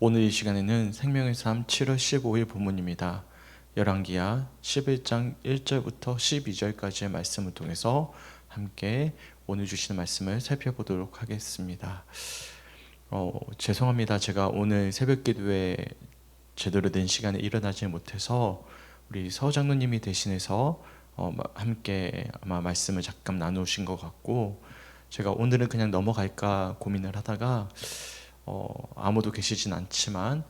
오늘 이 시간에는 생명의 삶 7월 15일 본문입니다. 열왕기하 11장 1절부터 12절까지의 말씀을 통해서 함께 오늘 주시는 말씀을 살펴보도록 하겠습니다. 죄송합니다. 제가 오늘 새벽 기도에 제대로 된 시간에 일어나지 못해서 우리 서 장로님이 대신해서 함께 아마 말씀을 잠깐 나누신 것 같고, 제가 오늘은 그냥 넘어갈까 고민을 하다가 아무도 계시진 않지만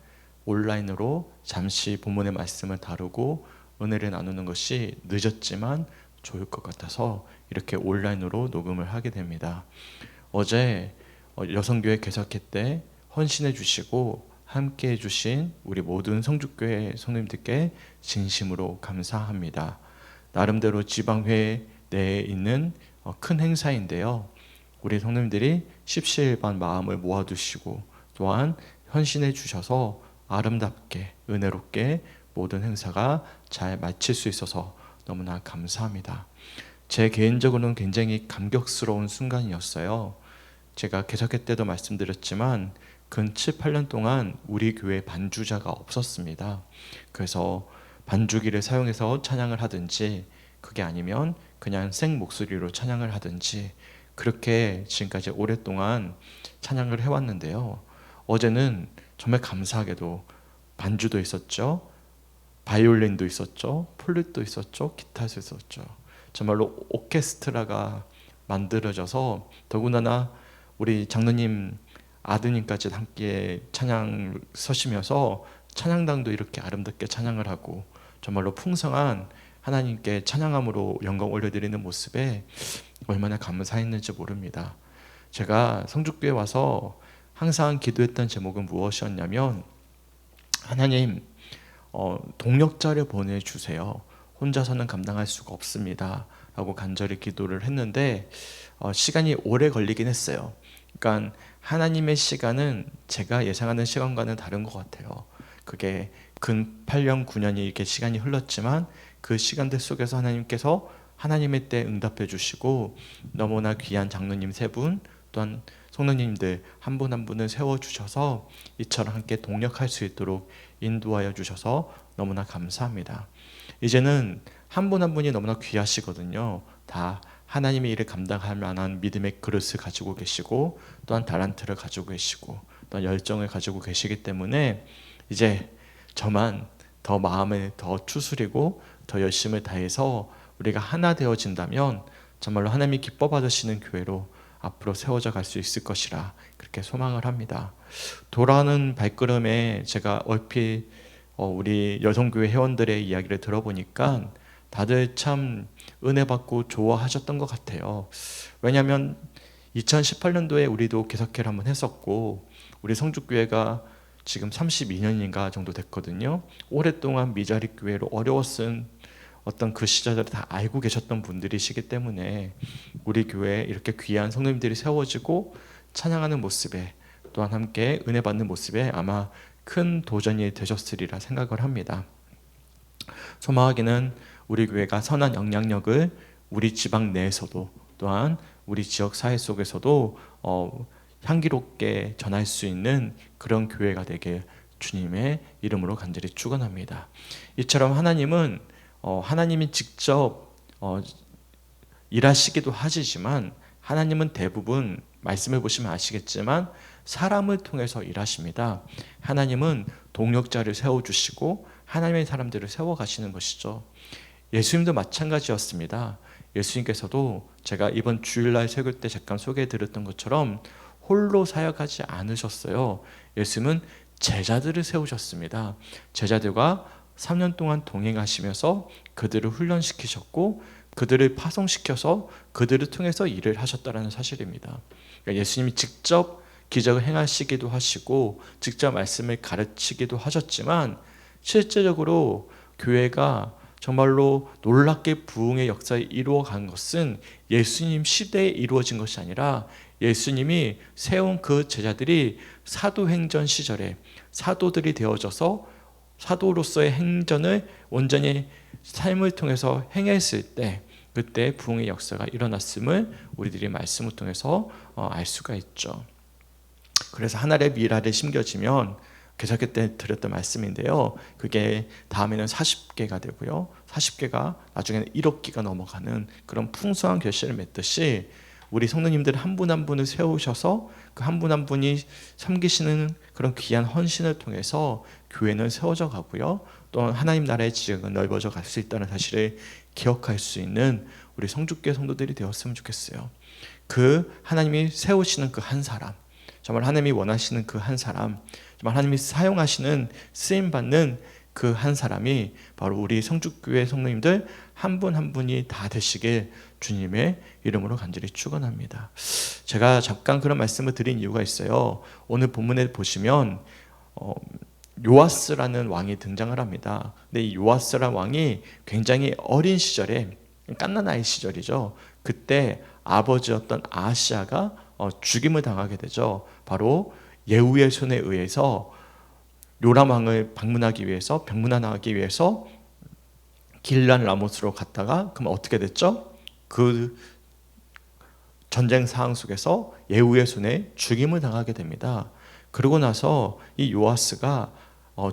온라인으로 잠시 본문의 말씀을 다루고 은혜를 나누는 것이 늦었지만 좋을 것 같아서 이렇게 온라인으로 녹음을 하게 됩니다. 어제 여성교회 개석회 때 헌신해 주시고 함께 해주신 우리 모든 성주교회 성도님들께 진심으로 감사합니다. 나름대로 지방회 내에 있는 큰 행사인데요, 우리 성도님들이 십시일반 마음을 모아두시고 또한 헌신해 주셔서 아름답게 은혜롭게 모든 행사가 잘 마칠 수 있어서 너무나 감사합니다. 제 개인적으로는 굉장히 감격스러운 순간이었어요. 제가 개석회 때도 말씀드렸지만 근 7, 8년 동안 우리 교회 반주자가 없었습니다. 그래서 반주기를 사용해서 찬양을 하든지, 그게 아니면 그냥 생 목소리로 찬양을 하든지, 그렇게 지금까지 오랫동안 찬양을 해왔는데요, 어제는 정말 감사하게도 반주도 있었죠, 바이올린도 있었죠, 플룻도 있었죠, 기타도 있었죠. 정말로 오케스트라가 만들어져서, 더군다나 우리 장로님 아드님까지 함께 찬양 서시면서 찬양당도 이렇게 아름답게 찬양을 하고 정말로 풍성한 하나님께 찬양함으로 영광 올려드리는 모습에 얼마나 감사했는지 모릅니다. 제가 성주교회 와서 항상 기도했던 제목은 무엇이었냐면, 하나님, 동력자를 보내주세요. 혼자서는 감당할 수가 없습니다 라고 간절히 기도를 했는데 시간이 오래 걸리긴 했어요. 그러니까 하나님의 시간은 제가 예상하는 시간과는 다른 것 같아요. 그게 근 8년, 9년이 이렇게 시간이 흘렀지만 그 시간들 속에서 하나님께서 하나님의 때 응답해 주시고 너무나 귀한 장로님 3분, 또한 성도님들 한 분 한 분을 세워주셔서 이처럼 함께 동력할 수 있도록 인도하여 주셔서 너무나 감사합니다. 이제는 한 분 한 분이 너무나 귀하시거든요. 다 하나님의 일을 감당할 만한 믿음의 그릇을 가지고 계시고 또한 달란트를 가지고 계시고 또한 열정을 가지고 계시기 때문에 이제 저만 더 마음을 더 추스리고 더 열심을 다해서 우리가 하나 되어진다면 정말로 하나님이 기뻐 받으시는 교회로 앞으로 세워져 갈 수 있을 것이라 그렇게 소망을 합니다. 돌아오는 발걸음에 제가 얼핏 우리 여성교회 회원들의 이야기를 들어보니까 다들 참 은혜 받고 좋아하셨던 것 같아요. 왜냐하면 2018년도에 우리도 개석회를 한번 했었고, 우리 성주교회가 지금 32년인가 정도 됐거든요. 오랫동안 미자리 교회로 어려웠은 어떤 그 시절을 다 알고 계셨던 분들이시기 때문에 우리 교회에 이렇게 귀한 성도님들이 세워지고 찬양하는 모습에, 또한 함께 은혜 받는 모습에 아마 큰 도전이 되셨으리라 생각을 합니다. 소망하기는 우리 교회가 선한 영향력을 우리 지방 내에서도 또한 우리 지역 사회 속에서도 향기롭게 전할 수 있는 그런 교회가 되길 주님의 이름으로 간절히 축원합니다. 이처럼 하나님은 하나님이 직접 일하시기도 하시지만 하나님은 대부분 말씀을 보시면 아시겠지만 사람을 통해서 일하십니다. 하나님은 동력자를 세워주시고 하나님의 사람들을 세워가시는 것이죠. 예수님도 마찬가지였습니다. 예수님께서도 제가 이번 주일날 설교 때 잠깐 소개해드렸던 것처럼 홀로 사역하지 않으셨어요. 예수님은 제자들을 세우셨습니다. 제자들과 3년 동안 동행하시면서 그들을 훈련시키셨고 그들을 파송시켜서 그들을 통해서 일을 하셨다는 사실입니다. 그러니까 예수님이 직접 기적을 행하시기도 하시고 직접 말씀을 가르치기도 하셨지만 실제적으로 교회가 정말로 놀랍게 부흥의 역사에 이루어간 것은 예수님 시대에 이루어진 것이 아니라 예수님이 세운 그 제자들이 사도행전 시절에 사도들이 되어져서 사도로서의 행전을 온전히 삶을 통해서 행했을 때, 그때 부흥의 역사가 일어났음을 우리들이 말씀을 통해서 알 수가 있죠. 그래서 하늘의 미랄에 심겨지면 개사기 때 드렸던 말씀인데요. 그게 다음에는 40개가 되고요. 40개가 나중에는 1억 개가 넘어가는 그런 풍성한 결실을 맺듯이 우리 성도님들 한 분 한 분을 세우셔서 그 한 분 한 분이 섬기시는 그런 귀한 헌신을 통해서 교회는 세워져 가고요. 또 하나님 나라의 지역은 넓어져 갈 수 있다는 사실을 기억할 수 있는 우리 성주교회 성도들이 되었으면 좋겠어요. 그 하나님이 세우시는 그 한 사람, 정말 하나님이 원하시는 그 한 사람, 정말 하나님이 사용하시는 쓰임받는 그 한 사람이 바로 우리 성주교회 성도님들 한 분 한 분이 다 되시길 주님의 이름으로 간절히 축원합니다. 제가 잠깐 그런 말씀을 드린 이유가 있어요. 오늘 본문에 보시면 요아스라는 왕이 등장을 합니다. 근데 이 요아스라는 왕이 굉장히 어린 시절에 갓난아이 시절이죠. 그때 아버지였던 아하시아가 죽임을 당하게 되죠. 바로 예후의 손에 의해서 요람 왕을 방문하기 위해서 병문안하기 위해서 길란 라모스로 갔다가 그럼 어떻게 됐죠? 그 전쟁 상황 속에서 예후의 손에 죽임을 당하게 됩니다. 그러고 나서 이 요아스가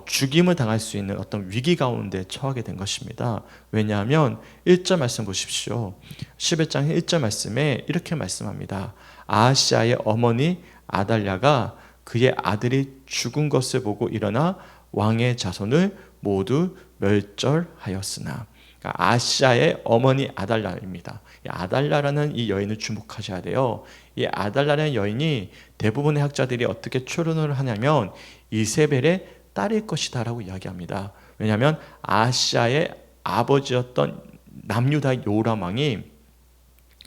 죽임을 당할 수 있는 어떤 위기 가운데 처하게 된 것입니다. 왜냐하면 1절 말씀 보십시오. 11장 1절 말씀에 이렇게 말씀합니다. 아하시아의 어머니 아달랴가 그의 아들이 죽은 것을 보고 일어나 왕의 자손을 모두 멸절하였으나, 그러니까 아하시아의 어머니 아달랴입니다. 아달랴라는 이 여인을 주목하셔야 돼요. 이 아달랴라는 여인이 대부분의 학자들이 어떻게 추론을 하냐면 이세벨의 딸일 것이다 라고 이야기합니다. 왜냐하면 아하시아의 아버지였던 남유다 요람 왕이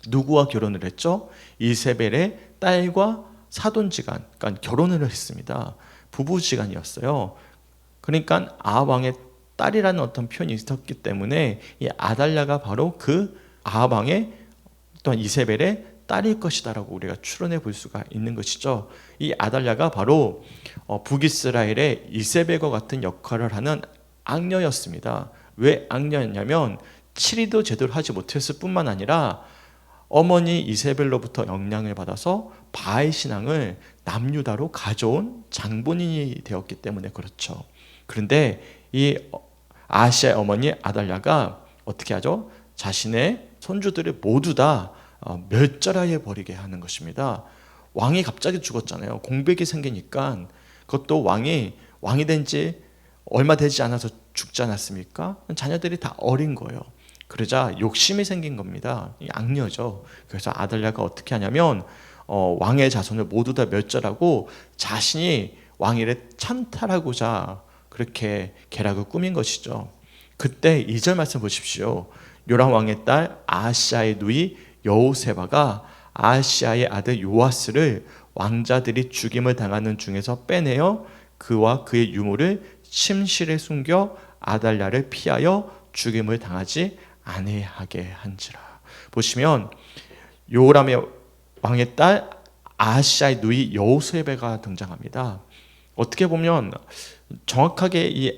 누구와 결혼을 했죠? 이세벨의 딸과 사돈지간, 그러니까 결혼을 했습니다. 부부지간이었어요. 그러니까 아왕의 딸이라는 어떤 표현이 있었기 때문에 이 아달랴가 바로 그 아왕의 또한 이세벨의 딸일 것이다라고 우리가 추론해 볼 수가 있는 것이죠. 이 아달랴가 바로 북이스라엘의 이세벨과 같은 역할을 하는 악녀였습니다. 왜 악녀였냐면 치리도 제대로 하지 못했을 뿐만 아니라 어머니 이세벨로부터 영향을 받아서 바알 신앙을 남유다로 가져온 장본인이 되었기 때문에 그렇죠. 그런데 이 아하시아의 어머니 아달랴가 어떻게 하죠? 자신의 손주들을 모두 다 멸절하여 버리게 하는 것입니다. 왕이 갑자기 죽었잖아요. 공백이 생기니까 그것도 왕이 된 지 얼마 되지 않아서 죽지 않았습니까? 자녀들이 다 어린 거예요. 그러자 욕심이 생긴 겁니다. 이 악녀죠. 그래서 아달랴가 어떻게 하냐면 왕의 자손을 모두 다 멸절하고 자신이 왕위를 찬탈하고자 그렇게 계략을 꾸민 것이죠. 그때 2절 말씀 보십시오. 요람 왕의 딸 아하시아의 누이 여호세바가 아하시아의 아들 요아스를 왕자들이 죽임을 당하는 중에서 빼내어 그와 그의 유물을 침실에 숨겨 아달랴를 피하여 죽임을 당하지 아내하게 한지라. 보시면 요람의 왕의 딸 아하시아의 누이 여호세바가 등장합니다. 어떻게 보면 정확하게 이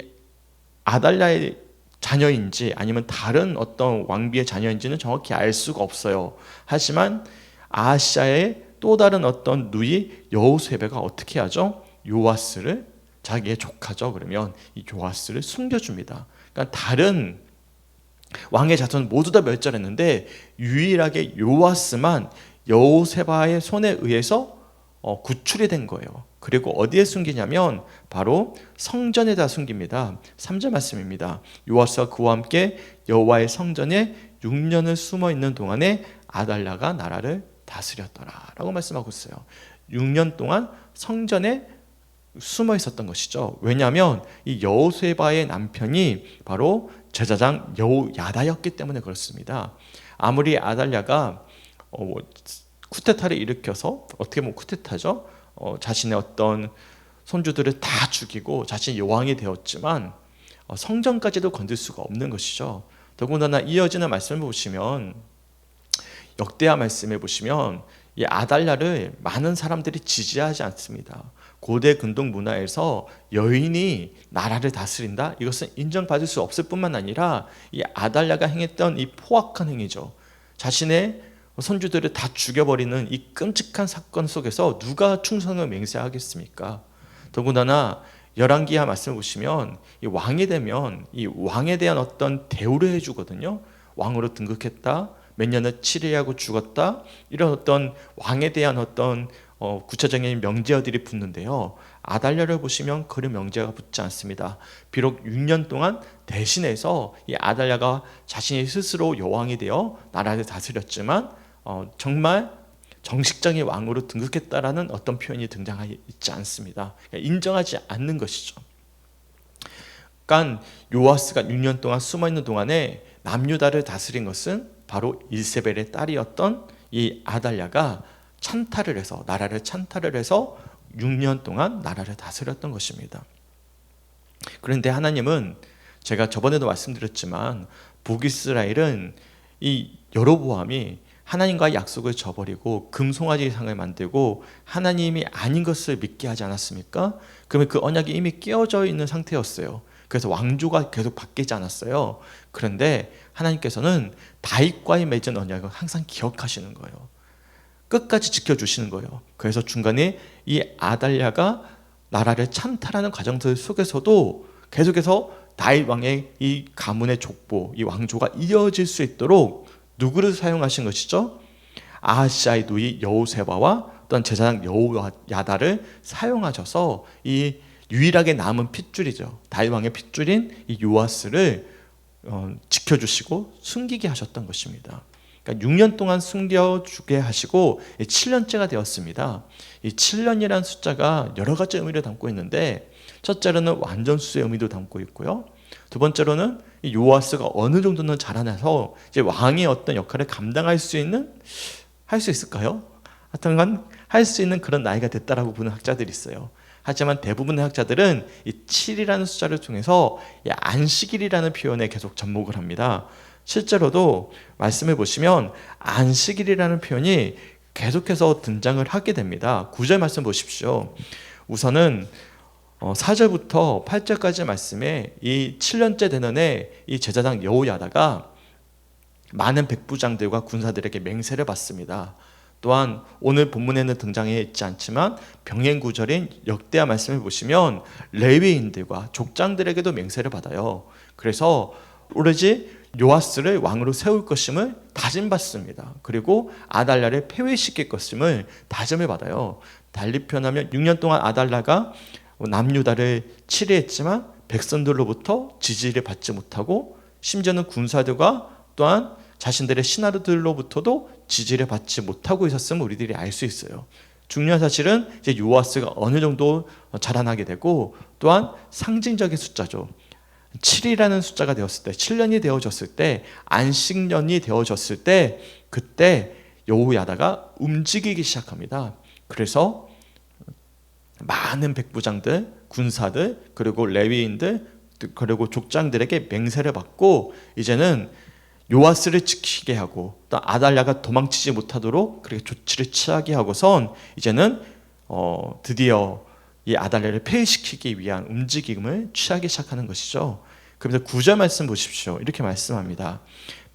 아달랴의 자녀인지 아니면 다른 어떤 왕비의 자녀인지는 정확히 알 수가 없어요. 하지만 아하시아의 또 다른 어떤 누이 여호세바가 어떻게 하죠? 요아스를, 자기의 조카죠. 그러면 이 요아스를 숨겨줍니다. 그러니까 다른 왕의 자손 모두 다 멸절했는데 유일하게 요아스만 여호세바의 손에 의해서 구출이 된 거예요. 그리고 어디에 숨기냐면 바로 성전에다 숨깁니다. 3절 말씀입니다. 요아스가 그와 함께 여호와의 성전에 6년을 숨어 있는 동안에 아달랴가 나라를 다스렸더라 라고 말씀하고 있어요. 6년 동안 성전에 숨어 있었던 것이죠. 왜냐하면 이 여호세바의 남편이 바로 제사장 여호야다였기 때문에 그렇습니다. 아무리 아달랴가 쿠데타를 일으켜서, 어떻게 보면 쿠데타죠, 자신의 어떤 손주들을 다 죽이고 자신이 여왕이 되었지만 성전까지도 건들 수가 없는 것이죠. 더군다나 이어지는 말씀을 보시면, 역대하 말씀에 보시면 이 아달랴를 많은 사람들이 지지하지 않습니다. 고대 근동 문화에서 여인이 나라를 다스린다? 이것은 인정받을 수 없을 뿐만 아니라 이 아달랴가 행했던 이 포악한 행위죠. 자신의 손주들을 다 죽여버리는 이 끔찍한 사건 속에서 누가 충성을 맹세하겠습니까? 더군다나 열왕기하 말씀을 보시면 이 왕이 되면 이 왕에 대한 어떤 대우를 해주거든요. 왕으로 등극했다, 몇 년을 치리하고 죽었다, 이런 어떤 왕에 대한 어떤 구체적인 명제어들이 붙는데요. 아달랴를 보시면 그런 명제가 붙지 않습니다. 비록 6년 동안 대신해서 이 아달랴가 자신이 스스로 여왕이 되어 나라를 다스렸지만 정말 정식적인 왕으로 등극했다라는 어떤 표현이 등장하지 않습니다. 인정하지 않는 것이죠. 그러니까 요아스가 6년 동안 숨어있는 동안에 남유다를 다스린 것은 바로 일세벨의 딸이었던 이 아달랴가 찬탈을 해서, 나라를 찬탈을 해서 6년 동안 나라를 다스렸던 것입니다. 그런데 하나님은, 제가 저번에도 말씀드렸지만 북이스라엘은 이 여로보암이 하나님과 약속을 저버리고 금송아지 상을 만들고 하나님이 아닌 것을 믿게 하지 않았습니까? 그러면 그 언약이 이미 깨어져 있는 상태였어요. 그래서 왕조가 계속 바뀌지 않았어요. 그런데 하나님께서는 다윗과의 맺은 언약을 항상 기억하시는 거예요. 끝까지 지켜주시는 거예요. 그래서 중간에 이 아달랴가 나라를 찬탈하는 과정들 속에서도 계속해서 다윗 왕의 이 가문의 족보, 이 왕조가 이어질 수 있도록 누구를 사용하신 것이죠? 아하시아의 누이 여호세바와 또한 제사장 여호야다를 사용하셔서 이 유일하게 남은 핏줄이죠. 다윗 왕의 핏줄인 이 요아스를 지켜주시고 숨기게 하셨던 것입니다. 그러니까 6년 동안 숨겨주게 하시고 7년째가 되었습니다. 이 7년이라는 숫자가 여러 가지 의미를 담고 있는데, 첫째로는 완전수의 의미도 담고 있고요. 두 번째로는 이 요아스가 어느 정도는 자라나서 이제 왕의 어떤 역할을 감당할 수 있는, 할 수 있을까요? 하여튼간 할 수 있는 그런 나이가 됐다라고 보는 학자들이 있어요. 하지만 대부분의 학자들은 이 7이라는 숫자를 통해서 이 안식일이라는 표현에 계속 접목을 합니다. 실제로도 말씀해 보시면 안식일이라는 표현이 계속해서 등장을 하게 됩니다. 9절 말씀 보십시오. 우선은 4절부터 8절까지 말씀에 이 7년째 되는 해 이 제사장 여호야다가 많은 백부장들과 군사들에게 맹세를 받습니다. 또한 오늘 본문에는 등장해 있지 않지만 병행 구절인 역대하 말씀을 보시면 레위인들과 족장들에게도 맹세를 받아요. 그래서 오로지 요아스를 왕으로 세울 것임을 다짐받습니다. 그리고 아달랴를 폐위시킬 것임을 다짐을 받아요. 달리 표현하면 6년 동안 아달랴가 남유다를 치리했지만 백성들로부터 지지를 받지 못하고, 심지어는 군사들과 또한 자신들의 신하들로부터도 지지를 받지 못하고 있었음을 우리들이 알 수 있어요. 중요한 사실은 이제 요아스가 어느 정도 자라나게 되고, 또한 상징적인 숫자죠. 7이라는 숫자가 되었을 때, 7년이 되어졌을 때, 안식년이 되어졌을 때, 그때 여호야다가 움직이기 시작합니다. 그래서 많은 백부장들, 군사들, 그리고 레위인들, 그리고 족장들에게 맹세를 받고, 이제는 요아스를 지키게 하고 또 아달랴가 도망치지 못하도록 그렇게 조치를 취하게 하고선 이제는 드디어 이 아달랴를 폐위시키기 위한 움직임을 취하기 시작하는 것이죠. 그래서 9절 말씀 보십시오. 이렇게 말씀합니다.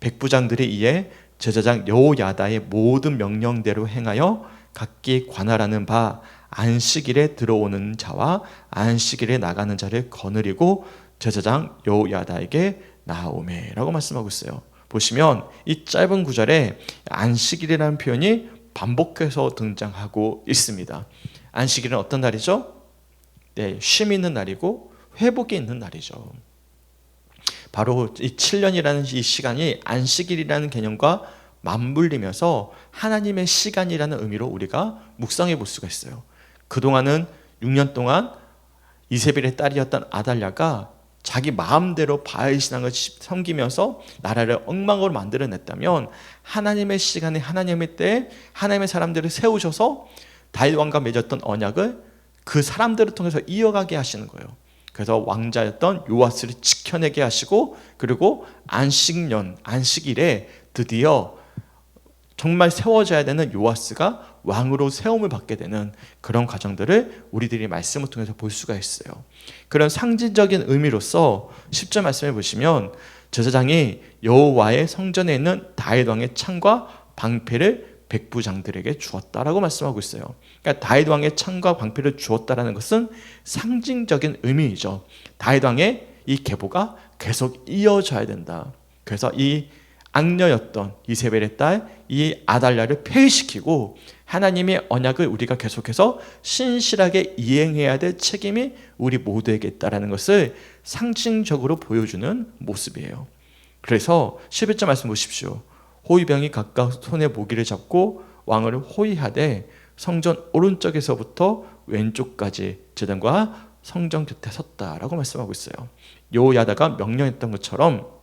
백부장들이 이에 제사장 여호야다의 모든 명령대로 행하여 각기 관할하는 바 안식일에 들어오는 자와 안식일에 나가는 자를 거느리고 제사장 여호야다에게 나오매라고 말씀하고 있어요. 보시면 이 짧은 구절에 안식일이라는 표현이 반복해서 등장하고 있습니다. 안식일은 어떤 날이죠? 네, 쉼이 있는 날이고 회복이 있는 날이죠. 바로 이 7년이라는 이 시간이 안식일이라는 개념과 맞물리면서 하나님의 시간이라는 의미로 우리가 묵상해 볼 수가 있어요. 그동안은 6년 동안 이세벨의 딸이었던 아달랴가 자기 마음대로 바알 신앙을 섬기면서 나라를 엉망으로 만들어냈다면, 하나님의 시간에 하나님의 때에 하나님의 사람들을 세우셔서 다윗 왕과 맺었던 언약을 그 사람들을 통해서 이어가게 하시는 거예요. 그래서 왕자였던 요아스를 지켜내게 하시고, 그리고 안식년, 안식일에 드디어 정말 세워져야 되는 요아스가 왕으로 세움을 받게 되는 그런 과정들을 우리들이 말씀을 통해서 볼 수가 있어요. 그런 상징적인 의미로서 10절 말씀해 보시면 제사장이 여호와의 성전에 있는 다윗 왕의 창과 방패를 백부장들에게 주었다라고 말씀하고 있어요. 그러니까 다윗 왕의 창과 방패를 주었다라는 것은 상징적인 의미이죠. 다윗 왕의 이 계보가 계속 이어져야 된다. 그래서 이 악녀였던 이세벨의 딸 이 아달랴를 폐위시키고 하나님의 언약을 우리가 계속해서 신실하게 이행해야 될 책임이 우리 모두에게 있다는 것을 상징적으로 보여주는 모습이에요. 그래서 11절 말씀 보십시오. 호위병이 각각 손에 모기를 잡고 왕을 호위하되 성전 오른쪽에서부터 왼쪽까지 제단과 성전 곁에 섰다라고 말씀하고 있어요. 여호야다가 명령했던 것처럼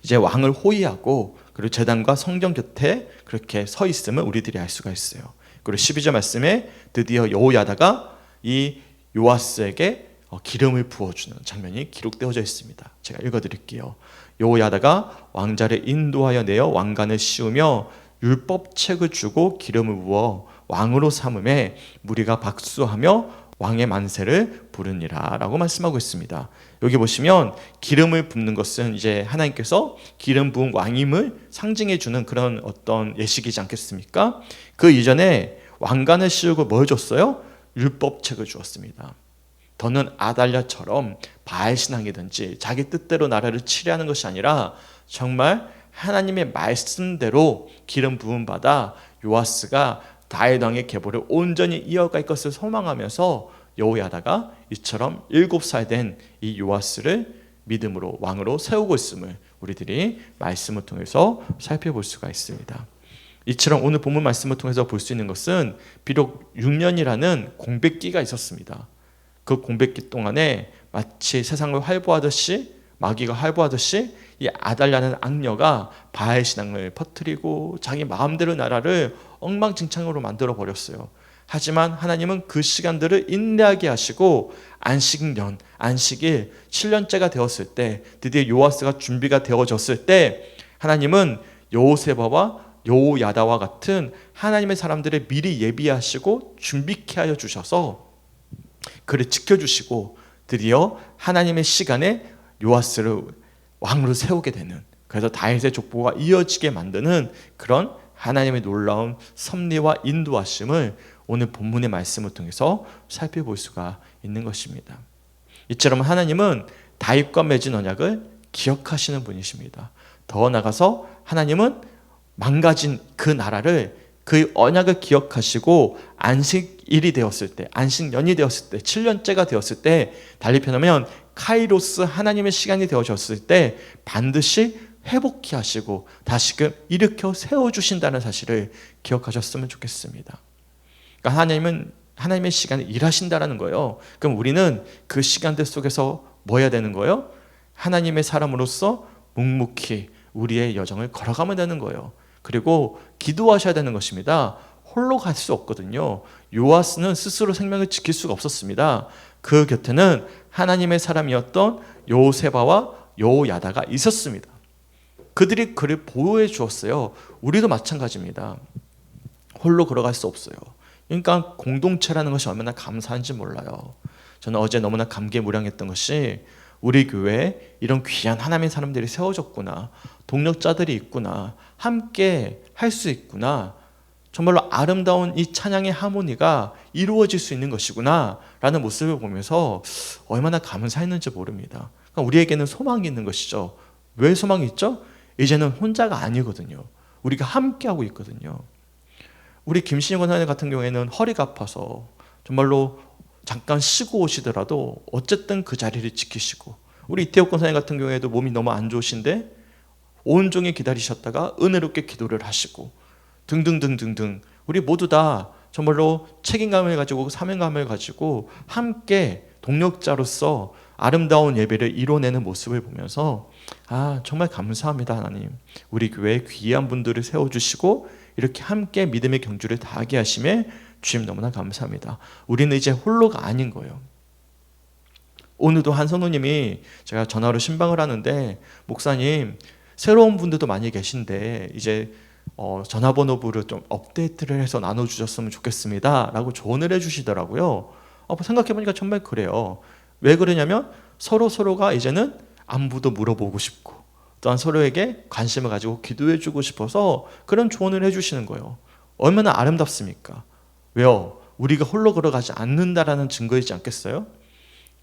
이제 왕을 호위하고 그리고 제단과 성전 곁에 그렇게 서 있음을 우리들이 알 수가 있어요. 그리고 12절 말씀에 드디어 여호야다가 이 요아스에게 기름을 부어주는 장면이 기록되어져 있습니다. 제가 읽어드릴게요. 여호야다가 왕자를 인도하여 내어 왕관을 씌우며 율법책을 주고 기름을 부어 왕으로 삼음에 무리가 박수하며 왕의 만세를 부르니라 라고 말씀하고 있습니다. 여기 보시면 기름을 붓는 것은 이제 하나님께서 기름 부은 왕임을 상징해 주는 그런 어떤 예식이지 않겠습니까? 그 이전에 왕관을 씌우고 뭘 줬어요? 율법책을 주었습니다. 더는 아달랴처럼 바알 신앙이든지 자기 뜻대로 나라를 치려하는 것이 아니라 정말 하나님의 말씀대로 기름 부음 받아 요아스가 다윗 왕의 계보를 온전히 이어갈 것을 소망하면서 여호야다가 이처럼 7살 된 이 요아스를 믿음으로 왕으로 세우고 있음을 우리들이 말씀을 통해서 살펴볼 수가 있습니다. 이처럼 오늘 본문 말씀을 통해서 볼 수 있는 것은 비록 6년이라는 공백기가 있었습니다. 그 공백기 동안에 마치 세상을 활보하듯이 마귀가 활보하듯이 이 아달랴는 악녀가 바알 신앙을 퍼뜨리고 자기 마음대로 나라를 엉망진창으로 만들어 버렸어요. 하지만 하나님은 그 시간들을 인내하게 하시고 안식년, 안식일 7년째가 되었을 때 드디어 요아스가 준비가 되어졌을 때 하나님은 여호세바와 여호야다와 같은 하나님의 사람들을 미리 예비하시고 준비케 하여 주셔서 그를 지켜주시고 드디어 하나님의 시간에 요아스를 왕으로 세우게 되는, 그래서 다윗의 족보가 이어지게 만드는 그런 하나님의 놀라운 섭리와 인도하심을 오늘 본문의 말씀을 통해서 살펴볼 수가 있는 것입니다. 이처럼 하나님은 다윗과 맺은 언약을 기억하시는 분이십니다. 더 나아가서 하나님은 망가진 그 나라를, 그 언약을 기억하시고 안식일이 되었을 때, 안식년이 되었을 때, 7년째가 되었을 때, 달리 표현하면 카이로스 하나님의 시간이 되어졌을 때 반드시 회복케 하시고 다시금 일으켜 세워주신다는 사실을 기억하셨으면 좋겠습니다. 그러니까 하나님은 하나님의 시간에 일하신다는 거예요. 그럼 우리는 그 시간들 속에서 뭐 해야 되는 거예요? 하나님의 사람으로서 묵묵히 우리의 여정을 걸어가면 되는 거예요. 그리고 기도하셔야 되는 것입니다. 홀로 갈 수 없거든요. 요아스는 스스로 생명을 지킬 수가 없었습니다. 그 곁에는 하나님의 사람이었던 여호세바와 여호야다가 있었습니다. 그들이 그를 보호해 주었어요. 우리도 마찬가지입니다. 홀로 걸어갈 수 없어요. 그러니까 공동체라는 것이 얼마나 감사한지 몰라요. 저는 어제 너무나 감개무량했던 것이 우리 교회에 이런 귀한 하나님의 사람들이 세워졌구나, 동력자들이 있구나, 함께 할 수 있구나, 정말로 아름다운 이 찬양의 하모니가 이루어질 수 있는 것이구나 라는 모습을 보면서 얼마나 감사했는지 모릅니다. 그러니까 우리에게는 소망이 있는 것이죠. 왜 소망이 있죠? 이제는 혼자가 아니거든요. 우리가 함께하고 있거든요. 우리 김신희 권사님 같은 경우에는 허리가 아파서 정말로 잠깐 쉬고 오시더라도 어쨌든 그 자리를 지키시고, 우리 이태옥 권사님 같은 경우에도 몸이 너무 안 좋으신데 온종일 기다리셨다가 은혜롭게 기도를 하시고 등등등등등, 우리 모두 다 정말로 책임감을 가지고 사명감을 가지고 함께 동력자로서 아름다운 예배를 이뤄내는 모습을 보면서 정말 감사합니다. 하나님, 우리 교회에 귀한 분들을 세워주시고 이렇게 함께 믿음의 경주를 다하게 하심에 주님 너무나 감사합니다. 우리는 이제 홀로가 아닌 거예요. 오늘도 한 성도님이 제가 전화로 신방을 하는데, 목사님 새로운 분들도 많이 계신데 이제 전화번호부를 좀 업데이트를 해서 나눠주셨으면 좋겠습니다 라고 조언을 해주시더라고요. 생각해보니까 정말 그래요. 왜 그러냐면 서로가 이제는 안부도 물어보고 싶고 또한 서로에게 관심을 가지고 기도해주고 싶어서 그런 조언을 해주시는 거예요. 얼마나 아름답습니까? 왜요? 우리가 홀로 걸어가지 않는다라는 증거이지 않겠어요?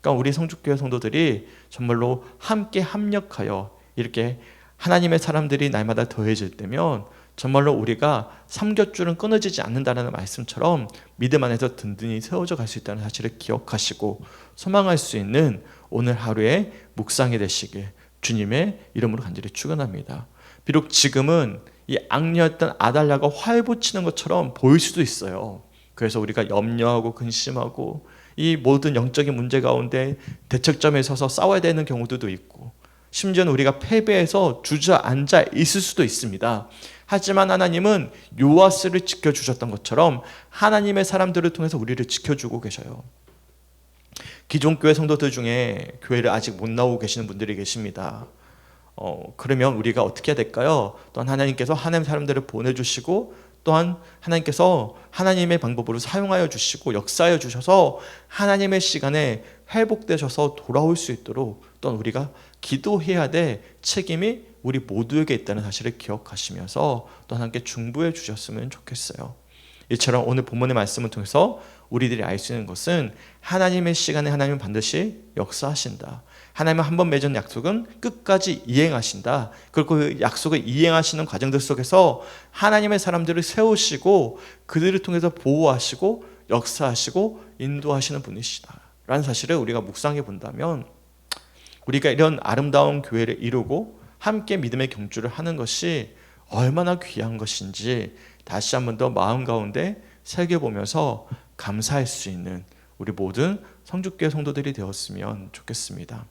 그러니까 우리 성주교회 성도들이 정말로 함께 합력하여 이렇게 하나님의 사람들이 날마다 더해질 때면 정말로 우리가 삼겹줄은 끊어지지 않는다는 말씀처럼 믿음 안에서 든든히 세워져 갈 수 있다는 사실을 기억하시고 소망할 수 있는 오늘 하루의 묵상이 되시길 주님의 이름으로 간절히 축원합니다. 비록 지금은 이 악녀였던 아달랴가 활보치는 것처럼 보일 수도 있어요. 그래서 우리가 염려하고 근심하고 이 모든 영적인 문제 가운데 대척점에 서서 싸워야 되는 경우도 있고 심지어는 우리가 패배해서 주저앉아 있을 수도 있습니다. 하지만 하나님은 요아스를 지켜주셨던 것처럼 하나님의 사람들을 통해서 우리를 지켜주고 계셔요. 기존 교회 성도들 중에 교회를 아직 못 나오고 계시는 분들이 계십니다. 그러면 우리가 어떻게 해야 될까요? 또한 하나님께서 하나님 사람들을 보내주시고 또한 하나님께서 하나님의 방법으로 사용하여 주시고 역사하여 주셔서 하나님의 시간에 회복되셔서 돌아올 수 있도록 또한 우리가 기도해야 될 책임이 우리 모두에게 있다는 사실을 기억하시면서 또한 함께 중보해 주셨으면 좋겠어요. 이처럼 오늘 본문의 말씀을 통해서 우리들이 알 수 있는 것은 하나님의 시간에 하나님은 반드시 역사하신다. 하나님은 한번 맺은 약속은 끝까지 이행하신다. 그리고 그 약속을 이행하시는 과정들 속에서 하나님의 사람들을 세우시고 그들을 통해서 보호하시고 역사하시고 인도하시는 분이시다 라는 사실을 우리가 묵상해 본다면 우리가 이런 아름다운 교회를 이루고 함께 믿음의 경주를 하는 것이 얼마나 귀한 것인지 다시 한 번 더 마음 가운데 새겨보면서 감사할 수 있는 우리 모든 성주교회 성도들이 되었으면 좋겠습니다.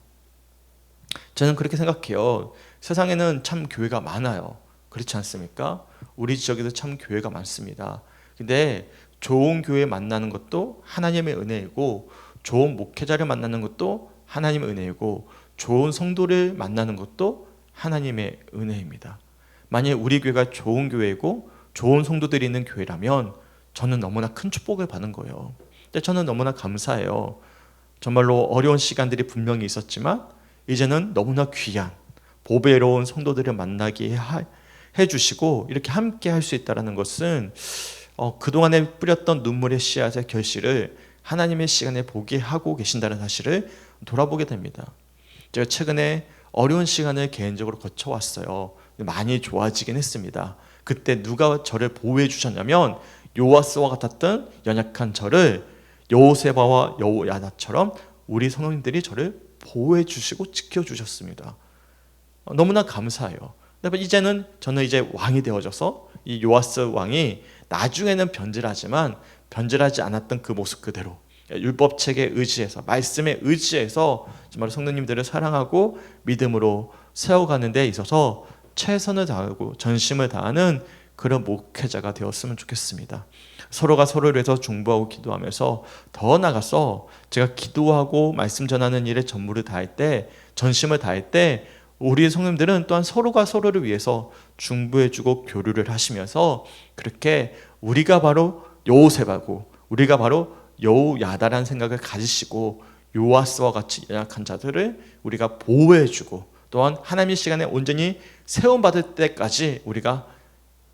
저는 그렇게 생각해요. 세상에는 참 교회가 많아요. 그렇지 않습니까? 우리 지역에도 참 교회가 많습니다. 근데 좋은 교회 만나는 것도 하나님의 은혜이고 좋은 목회자를 만나는 것도 하나님의 은혜이고 좋은 성도를 만나는 것도 하나님의 은혜입니다. 만약 우리 교회가 좋은 교회고 좋은 성도들이 있는 교회라면 저는 너무나 큰 축복을 받은 거예요. 근데 저는 너무나 감사해요. 정말로 어려운 시간들이 분명히 있었지만 이제는 너무나 귀한 보배로운 성도들을 만나게 해주시고 이렇게 함께 할 수 있다는 것은 그동안에 뿌렸던 눈물의 씨앗의 결실을 하나님의 시간에 보게 하고 계신다는 사실을 돌아보게 됩니다. 제가 최근에 어려운 시간을 개인적으로 거쳐왔어요. 많이 좋아지긴 했습니다. 그때 누가 저를 보호해 주셨냐면 요아스와 같았던 연약한 저를 여호세바와 여호야다처럼 우리 성도님들이 저를 보호해 주시고 지켜주셨습니다. 너무나 감사해요. 이제는 저는 이제 왕이 되어져서 이 요아스 왕이 나중에는 변질하지만 변질하지 않았던 그 모습 그대로 율법책에 의지해서 말씀에 의지해서 정말 성도님들을 사랑하고 믿음으로 세워가는 데 있어서 최선을 다하고 전심을 다하는 그런 목회자가 되었으면 좋겠습니다. 서로가 서로를 위해서 중보하고 기도하면서 더 나가서 제가 기도하고 말씀 전하는 일에 전무를 다할 때 전심을 다할 때 우리 성도님들은 또한 서로가 서로를 위해서 중보해주고 교류를 하시면서 그렇게 우리가 바로 여호세바고 우리가 바로 여호야다라는 생각을 가지시고 요아스와 같이 연약한 자들을 우리가 보호해주고 또한 하나님의 시간에 온전히 세움받을 때까지 우리가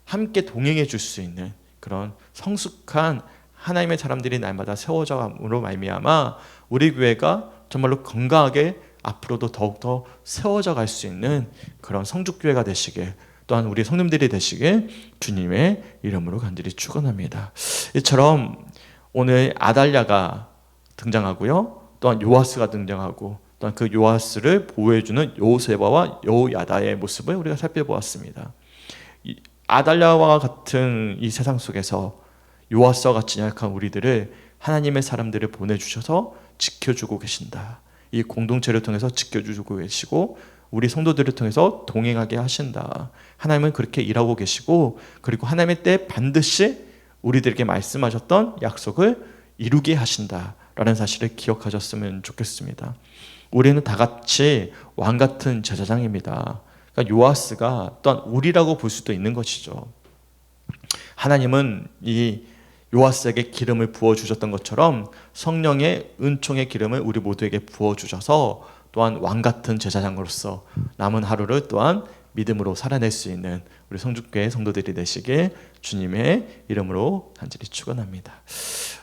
함께 동행해 줄 수 있는 그런 성숙한 하나님의 사람들이 날마다 세워져감으로 말미암아 우리 교회가 정말로 건강하게 앞으로도 더욱더 세워져 갈 수 있는 그런 성죽교회가 되시길 또한 우리 성도님들이 되시길 주님의 이름으로 간절히 축원합니다. 이처럼 오늘 아달랴가 등장하고요. 또한 요아스가 등장하고 또한 그 요아스를 보호해주는 여호세바와 여호야다의 모습을 우리가 살펴보았습니다. 아달랴와 같은 이 세상 속에서 요아스와 같이 약한 우리들을 하나님의 사람들을 보내주셔서 지켜주고 계신다. 이 공동체를 통해서 지켜주고 계시고 우리 성도들을 통해서 동행하게 하신다. 하나님은 그렇게 일하고 계시고 그리고 하나님의 때 반드시 우리들에게 말씀하셨던 약속을 이루게 하신다라는 사실을 기억하셨으면 좋겠습니다. 우리는 다 같이 왕 같은 제사장입니다. 그러니까 요아스가 또한 우리라고 볼 수도 있는 것이죠. 하나님은 이 요아스에게 기름을 부어주셨던 것처럼 성령의 은총의 기름을 우리 모두에게 부어주셔서 또한 왕 같은 제사장으로서 남은 하루를 또한 믿음으로 살아낼 수 있는 우리 성주교회 성도들이 되시길 주님의 이름으로 간절히 축원합니다.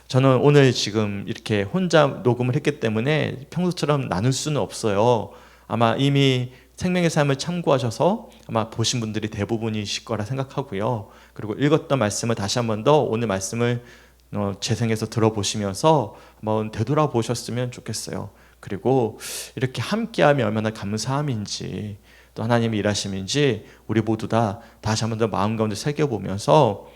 저는 오늘 지금 이렇게 혼자 녹음을 했기 때문에 평소처럼 나눌 수는 없어요. 아마 이미 생명의 삶을 참고하셔서 아마 보신 분들이 대부분이실 거라 생각하고요. 그리고 읽었던 말씀을 다시 한 번 더 오늘 말씀을 재생해서 들어보시면서 한번 되돌아보셨으면 좋겠어요. 그리고 이렇게 함께하면 얼마나 감사함인지 또 하나님의 일하심인지 우리 모두 다 다시 한 번 더 마음 가운데 새겨보면서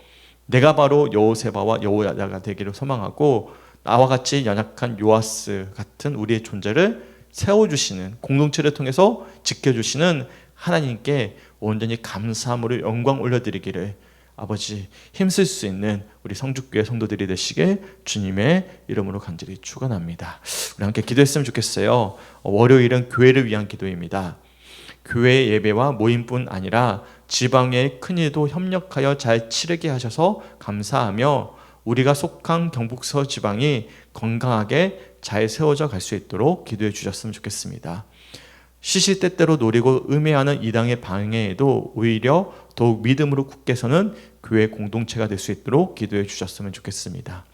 내가 바로 여호세바와 여호야다가 되기를 소망하고 나와 같이 연약한 요아스 같은 우리의 존재를 세워주시는, 공동체를 통해서 지켜주시는 하나님께 온전히 감사함으로 영광 올려드리기를 아버지 힘쓸 수 있는 우리 성주교회 성도들이 되시게 주님의 이름으로 간절히 축원합니다. 우리 함께 기도했으면 좋겠어요. 월요일은 교회를 위한 기도입니다. 교회 예배와 모임뿐 아니라 지방의 큰일도 협력하여 잘 치르게 하셔서 감사하며 우리가 속한 경북서 지방이 건강하게 잘 세워져 갈 수 있도록 기도해 주셨으면 좋겠습니다. 시시때때로 노리고 음해하는 이당의 방해에도 오히려 더욱 믿음으로 굳게 서는 교회 공동체가 될 수 있도록 기도해 주셨으면 좋겠습니다.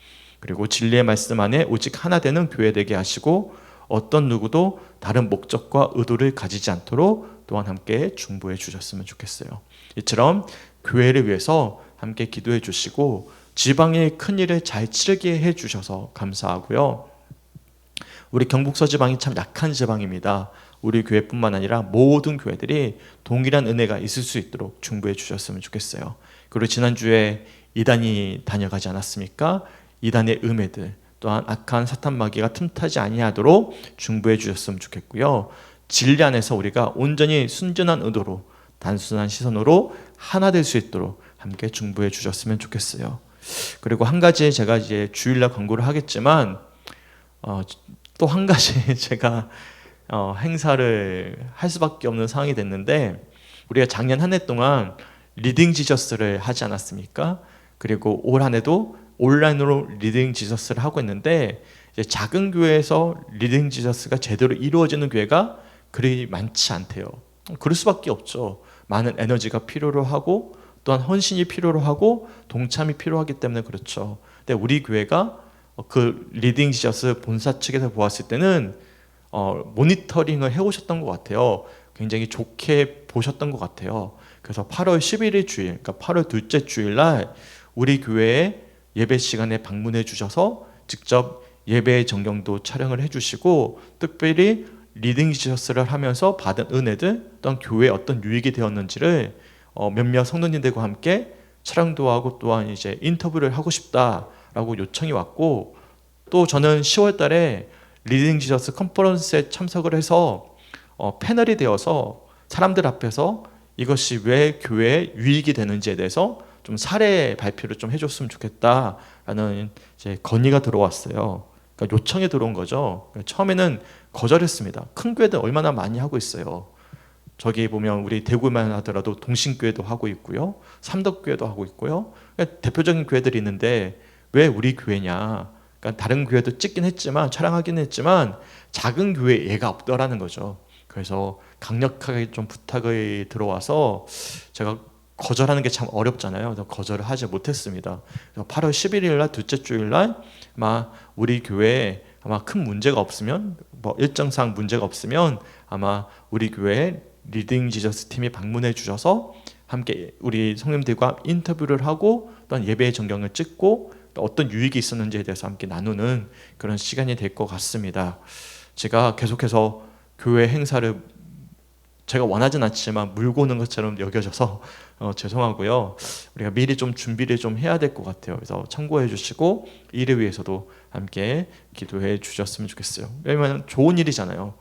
그리고 진리의 말씀 안에 오직 하나 되는 교회 되게 하시고 어떤 누구도 다른 목적과 의도를 가지지 않도록 또한 함께 중보해 주셨으면 좋겠어요. 이처럼 교회를 위해서 함께 기도해 주시고 지방의 큰일을 잘 치르게 해 주셔서 감사하고요. 우리 경북서 지방이 참 약한 지방입니다. 우리 교회뿐만 아니라 모든 교회들이 동일한 은혜가 있을 수 있도록 중보해 주셨으면 좋겠어요. 그리고 지난주에 이단이 다녀가지 않았습니까? 이단의 음해들 또한 악한 사탄 마귀가 틈타지 아니하도록 중보해 주셨으면 좋겠고요. 진리 안에서 우리가 온전히 순전한 의도로 단순한 시선으로 하나 될 수 있도록 함께 중보해 주셨으면 좋겠어요. 그리고 한 가지 제가 이제 주일날 광고를 하겠지만 또 한 가지 제가 행사를 할 수밖에 없는 상황이 됐는데 우리가 작년 한 해 동안 리딩 지저스를 하지 않았습니까? 그리고 올 한 해도 온라인으로 리딩 지저스를 하고 있는데 이제 작은 교회에서 리딩 지저스가 제대로 이루어지는 교회가 그리 많지 않대요. 그럴 수밖에 없죠. 많은 에너지가 필요로 하고 또한 헌신이 필요로 하고 동참이 필요하기 때문에 그렇죠. 근데 우리 교회가 그 리딩 지저스 본사 측에서 보았을 때는 모니터링을 해오셨던 것 같아요. 굉장히 좋게 보셨던 것 같아요. 그래서 8월 11일 주일, 그러니까 8월 둘째 주일날 우리 교회에 예배 시간에 방문해 주셔서 직접 예배 전경도 촬영을 해주시고 특별히 리딩 지저스를 하면서 받은 은혜들 또한 교회에 어떤 유익이 되었는지를 몇몇 성도님들과 함께 촬영도 하고 또한 이제 인터뷰를 하고 싶다라고 요청이 왔고 또 저는 10월 달에 리딩 지저스 컨퍼런스에 참석을 해서 패널이 되어서 사람들 앞에서 이것이 왜 교회에 유익이 되는지에 대해서 좀 사례 발표를 좀 해줬으면 좋겠다라는 이제 건의가 들어왔어요. 그러니까 요청이 들어온 거죠. 처음에는 거절했습니다. 큰 교회들 얼마나 많이 하고 있어요. 저기 보면 우리 대구만 하더라도 동신교회도 하고 있고요, 삼덕교회도 하고 있고요. 그러니까 대표적인 교회들이 있는데 왜 우리 교회냐? 그러니까 다른 교회도 찍긴 했지만 촬영하긴 했지만 작은 교회에 얘가 없더라는 거죠. 그래서 강력하게 좀 부탁이 들어와서 제가 거절하는 게 참 어렵잖아요. 그래서 거절을 하지 못했습니다. 그래서 8월 11일 날 둘째 주일 날 아마 우리 교회에 아마 큰 문제가 없으면 뭐 일정상 문제가 없으면 아마 우리 교회에 리딩 지저스 팀이 방문해 주셔서 함께 우리 성님들과 인터뷰를 하고 또한 예배의 전경을 찍고 어떤 유익이 있었는지에 대해서 함께 나누는 그런 시간이 될 것 같습니다. 제가 계속해서 교회 행사를 제가 원하진 않지만 물고 오는 것처럼 여겨져서 죄송하고요. 우리가 미리 좀 준비를 좀 해야 될 것 같아요. 그래서 참고해 주시고 이를 위해서도 함께 기도해 주셨으면 좋겠어요. 왜냐하면 좋은 일이잖아요.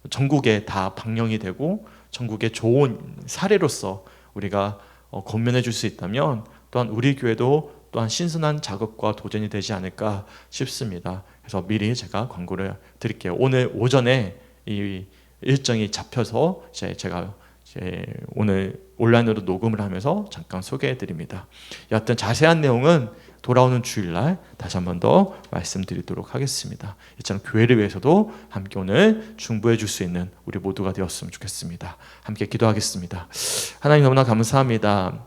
전국에 다 방영이 되고 전국에 좋은 사례로서 우리가 권면해 줄 수 있다면 또한 우리 교회도 또한 신선한 자극과 도전이 되지 않을까 싶습니다. 그래서 미리 제가 광고를 드릴게요. 오늘 오전에 이 일정이 잡혀서 제가 오늘 온라인으로 녹음을 하면서 잠깐 소개해 드립니다. 여하튼 자세한 내용은 돌아오는 주일날 다시 한 번 더 말씀드리도록 하겠습니다. 이처럼 교회를 위해서도 함께 오늘 중보해 줄 수 있는 우리 모두가 되었으면 좋겠습니다. 함께 기도하겠습니다. 하나님 너무나 감사합니다.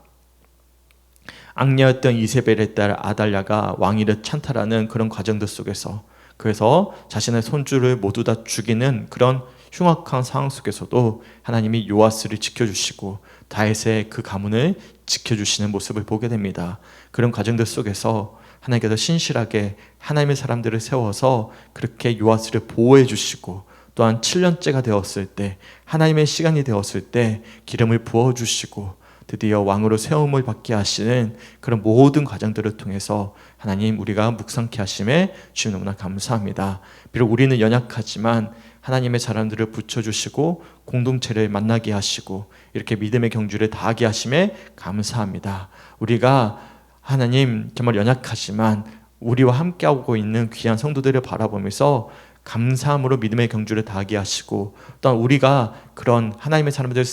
악녀였던 이세벨의 딸 아달랴가 왕위를 찬탈하는 그런 과정들 속에서, 그래서 자신의 손주를 모두 다 죽이는 그런 흉악한 상황 속에서도 하나님이 요아스를 지켜주시고 다윗의 그 가문을 지켜주시는 모습을 보게 됩니다. 그런 과정들 속에서 하나님께서 신실하게 하나님의 사람들을 세워서 그렇게 요아스를 보호해 주시고, 또한 7년째가 되었을 때, 하나님의 시간이 되었을 때 기름을 부어주시고 드디어 왕으로 세움을 받게 하시는 그런 모든 과정들을 통해서 하나님 우리가 묵상케 하심에 주님 너무나 감사합니다. 비록 우리는 연약하지만 하나님의 사람들을 붙여주시고 공동체를 만나게 하시고 이렇게 믿음의 경주를 다하게 하심에 감사합니다. 우리가 하나님 정말 연약하지만 우리와 함께하고 있는 귀한 성도들을 바라보면서 감사함으로 믿음의 경주를 다하게 하시고, 또한 우리가 그런 하나님의 사람들을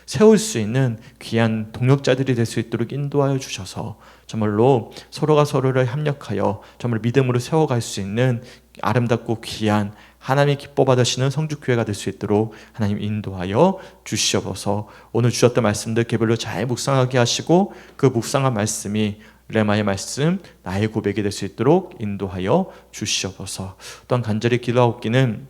세울 수 있는 귀한 동역자들이 될 수 있도록 인도하여 주셔서 정말로 서로가 서로를 협력하여 정말 믿음으로 세워갈 수 있는 아름답고 귀한 하나님이 기뻐 받으시는 성주교회가 될 수 있도록 하나님 인도하여 주시옵소서. 오늘 주셨던 말씀들 개별로 잘 묵상하게 하시고 그 묵상한 말씀이 레마의 말씀, 나의 고백이 될 수 있도록 인도하여 주시옵소서. 또한 간절히 기도하옵기는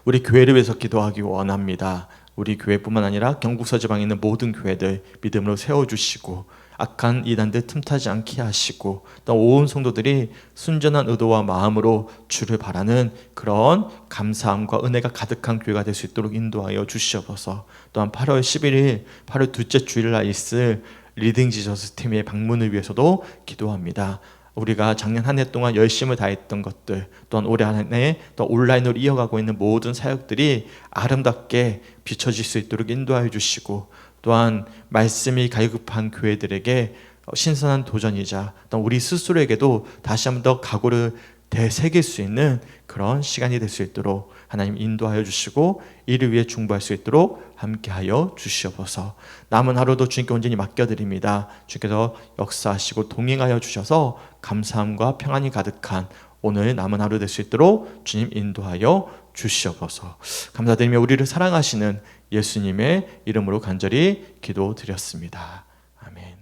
우리 교회를 위해서 기도하기 원합니다. 우리 교회뿐만 아니라 경북서 지방에 있는 모든 교회들 믿음으로 세워주시고 악한 이단들 틈타지 않게 하시고, 또 온 성도들이 순전한 의도와 마음으로 주를 바라는 그런 감사함과 은혜가 가득한 교회가 될 수 있도록 인도하여 주시옵소서. 또한 8월 11일 8월 둘째 주일날 있을 리딩 지저스 팀의 방문을 위해서도 기도합니다. 우리가 작년 한 해 동안 열심을 다했던 것들, 또한 올해 한 해 또 온라인으로 이어가고 있는 모든 사역들이 아름답게 비춰질 수 있도록 인도하여 주시고, 또한 말씀이 갈급한 교회들에게 신선한 도전이자 또 우리 스스로에게도 다시 한번 더 각오를 되새길 수 있는 그런 시간이 될 수 있도록 하나님 인도하여 주시고 이를 위해 중보할 수 있도록 함께하여 주시옵소서. 남은 하루도 주님께 온전히 맡겨드립니다. 주께서 역사하시고 동행하여 주셔서 감사함과 평안이 가득한 오늘 남은 하루 될 수 있도록 주님 인도하여 주시옵소서. 감사드리며 우리를 사랑하시는 예수님의 이름으로 간절히 기도드렸습니다. 아멘.